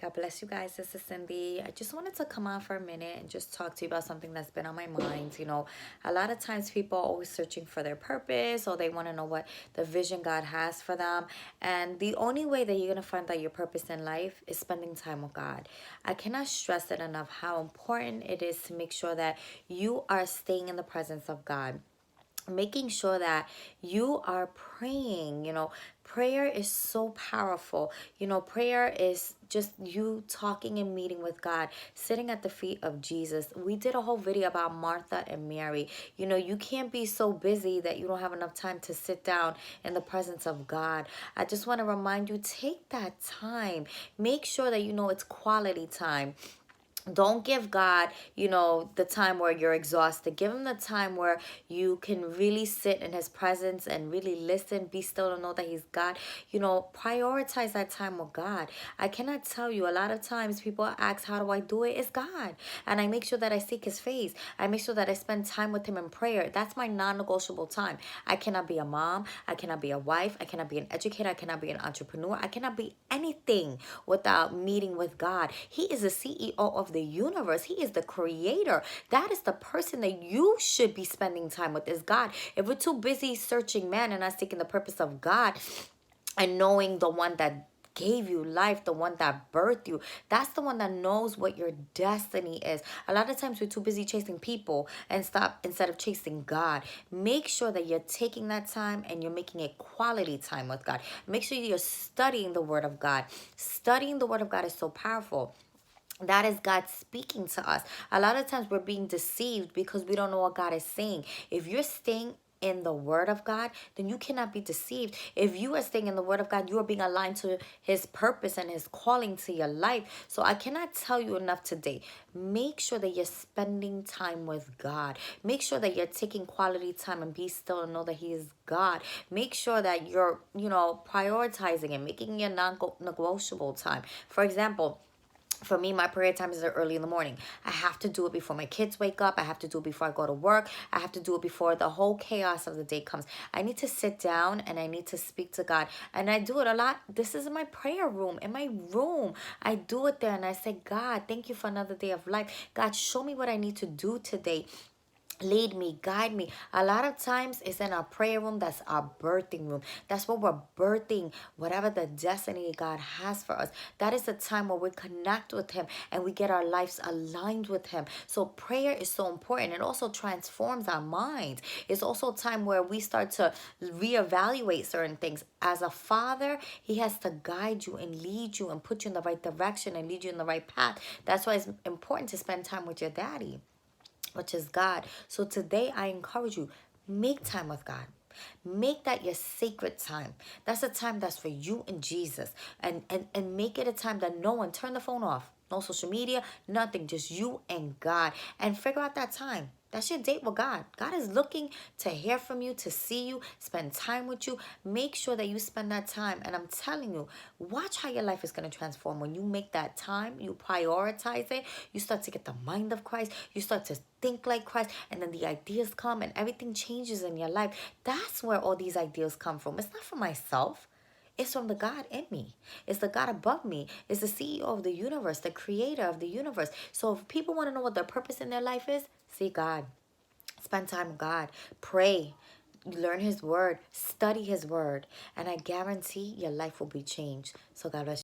God bless you guys. This is Cindy. I just wanted to come on for a minute and just talk to you about something that's been on my mind. A lot of times people are always searching for their purpose, or they want to know what the vision God has for them. And the only way that you're going to find out your purpose in life is spending time with God. I cannot stress it enough how important it is to make sure that you are staying in the presence of God, making sure that you are praying. Prayer is so powerful. Prayer is just you talking and meeting with God, sitting at the feet of Jesus. We did a whole video about Martha and Mary. You can't be so busy that you don't have enough time to sit down in the presence of God. I just want to remind you, take that time. Make sure that it's quality time. Don't give God, the time where you're exhausted. Give him the time where you can really sit in his presence and really listen, be still, and know that he's God. Prioritize that time with God. I cannot tell you, a lot of times people ask, how do I do it? It's God. And I make sure that I seek his face. I make sure that I spend time with him in prayer. That's my non-negotiable time. I cannot be a mom. I cannot be a wife. I cannot be an educator. I cannot be an entrepreneur. I cannot be anything without meeting with God. He is the CEO of the universe. He is the creator. That is the person that you should be spending time with, is God. If we're too busy searching man and not seeking the purpose of God and knowing the one that gave you life, the one that birthed you, that's the one that knows what your destiny is. A lot of times we're too busy chasing people and stop instead of chasing God. Make sure that you're taking that time and you're making it quality time with God. Make sure you're studying the word of God. Studying the word of God is so powerful. That is God speaking to us. A lot of times we're being deceived because we don't know what God is saying. If you're staying in the word of God, then you cannot be deceived. If you are staying in the word of God, you are being aligned to his purpose and his calling to your life. So I cannot tell you enough today. Make sure that you're spending time with God. Make sure that you're taking quality time and be still and know that he is God. Make sure that you're, prioritizing and making your non-negotiable time. For example, for me, my prayer time is early in the morning. I have to do it before my kids wake up. I have to do it before I go to work. I have to do it before the whole chaos of the day comes. I need to sit down and I need to speak to God. And I do it a lot. This is my prayer room, in my room. I do it there and I say, God, thank you for another day of life. God, show me what I need to do today. Lead me, guide me. A lot of times it's in our prayer room. That's our birthing room. That's where we're birthing whatever the destiny God has for us. That is the time where we connect with him and we get our lives aligned with him. So prayer is so important. It also transforms our minds. It's also a time where we start to reevaluate certain things. As a father, he has to guide you and lead you and put you in the right direction and lead you in the right path. That's why it's important to spend time with your daddy, which is God. So today I encourage you, make time with God. Make that your sacred time. That's a time that's for you and Jesus. And make it a time that no one, turn the phone off. No social media, nothing. Just you and God. And figure out that time. That's your date with God. God is looking to hear from you, to see you, spend time with you. Make sure that you spend that time. And I'm telling you, watch how your life is going to transform. When you make that time, you prioritize it, you start to get the mind of Christ. You start to think like Christ. And then the ideas come and everything changes in your life. That's where all these ideas come from. It's not for myself. It's from the God in me. It's the God above me. It's the CEO of the universe, the creator of the universe. So if people want to know what their purpose in their life is, see God. Spend time with God. Pray. Learn his word. Study his word. And I guarantee your life will be changed. So God bless you.